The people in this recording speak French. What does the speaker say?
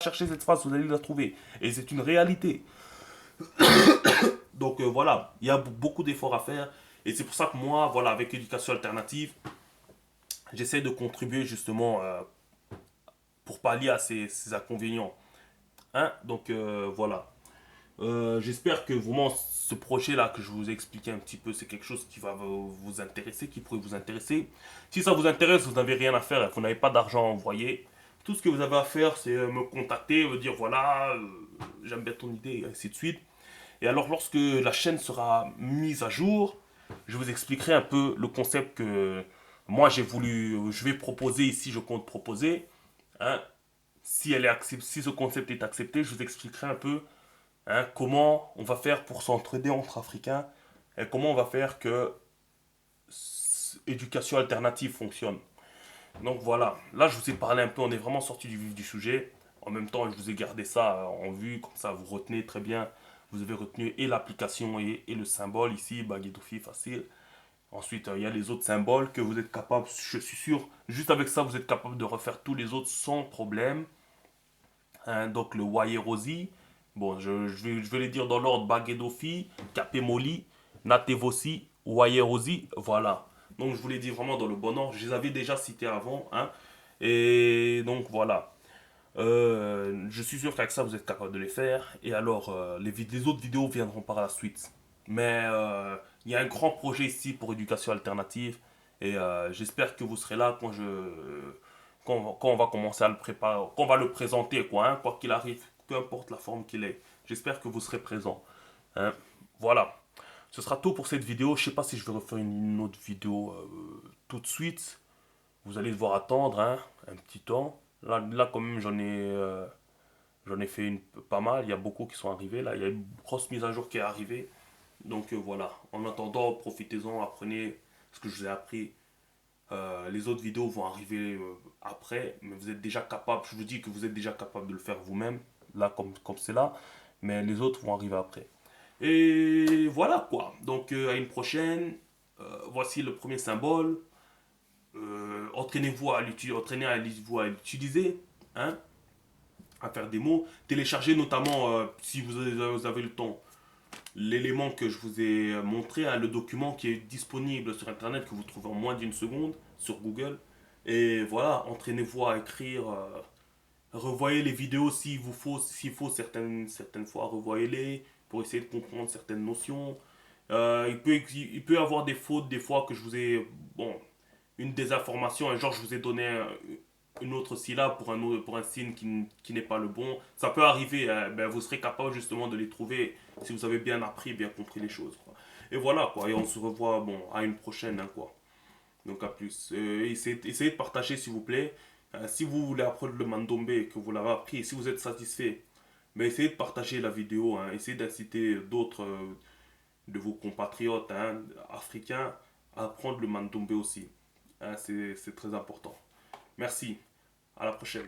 chercher cette phrase, vous allez la trouver. Et c'est une réalité. Donc voilà, il y a beaucoup d'efforts à faire. Et c'est pour ça que moi, voilà, avec l'éducation alternative, j'essaie de contribuer justement pour pallier à ces inconvénients. Hein. Donc voilà. J'espère que vraiment ce projet-là que je vous ai expliqué un petit peu, c'est quelque chose qui va vous intéresser, qui pourrait vous intéresser. Si ça vous intéresse, vous n'avez rien à faire, vous n'avez pas d'argent à envoyer. Tout ce que vous avez à faire, c'est me contacter, me dire voilà, j'aime bien ton idée, et ainsi de suite. Et alors, lorsque la chaîne sera mise à jour, je vous expliquerai un peu le concept que moi j'ai voulu, je vais proposer ici, je compte proposer. Hein. Si, si ce concept est accepté, je vous expliquerai un peu comment on va faire pour s'entraider entre Africains et comment on va faire que l'éducation alternative fonctionne. Donc voilà, là je vous ai parlé un peu, on est vraiment sorti du vif du sujet. En même temps, je vous ai gardé ça en vue, comme ça vous retenez très bien. Vous avez retenu et l'application et le symbole ici, Baguettoufi facile. Ensuite, il y a les autres symboles que vous êtes capable, je suis sûr, juste avec ça, vous êtes capable de refaire tous les autres sans problème. Hein, donc le Wayerosi, bon, je vais les dire dans l'ordre Baguettoufi, Capemoli, Natevosi, Wayerosi, voilà. Donc je vous l'ai dit vraiment dans le bon ordre, je les avais déjà cités avant. Hein, et donc voilà. Je suis sûr qu'avec ça, vous êtes capable de les faire. Et alors, les autres vidéos viendront par la suite. Mais il y a un grand projet ici pour éducation alternative. Et j'espère que vous serez là quand on va commencer à le préparer, quand on va le présenter, quoi, hein, quoi qu'il arrive, peu importe la forme qu'il est. J'espère que vous serez présent. Hein. Voilà. Ce sera tout pour cette vidéo. Je sais pas si je vais refaire une autre vidéo tout de suite. Vous allez devoir attendre hein, un petit temps. Là quand même, j'en ai fait pas mal. Il y a beaucoup qui sont arrivés. Là, il y a une grosse mise à jour qui est arrivée. Donc voilà. En attendant, profitez-en, apprenez ce que je vous ai appris. Les autres vidéos vont arriver après, mais vous êtes déjà capable. Je vous dis que vous êtes déjà capable de le faire vous-même. Là, comme c'est là. Mais les autres vont arriver après. Et voilà quoi. Donc à une prochaine. Voici le premier symbole. Entraînez-vous à l'utiliser, hein, à faire des mots. Téléchargez notamment, si vous avez le temps, l'élément que je vous ai montré, hein, le document qui est disponible sur Internet, que vous trouvez en moins d'une seconde sur Google. Et voilà, entraînez-vous à écrire. Revoyez les vidéos s'il faut certaines fois, revoyez-les pour essayer de comprendre certaines notions. Il peut y avoir des fautes des fois que je vous ai... Bon, une désinformation, un genre je vous ai donné une autre syllabe pour un signe qui n'est pas le bon. Ça peut arriver, hein, ben, vous serez capable justement de les trouver si vous avez bien appris, bien compris les choses. Quoi. Et voilà, quoi. Et on se revoit bon, à une prochaine. Hein, quoi. Donc à plus. Essayez de partager s'il vous plaît. Si vous voulez apprendre le mandombe et que vous l'avez appris, et si vous êtes satisfait, mais essayez de partager la vidéo. Hein, essayez d'inciter d'autres de vos compatriotes hein, africains à apprendre le mandombe aussi. Hein, c'est très important. Merci. À la prochaine.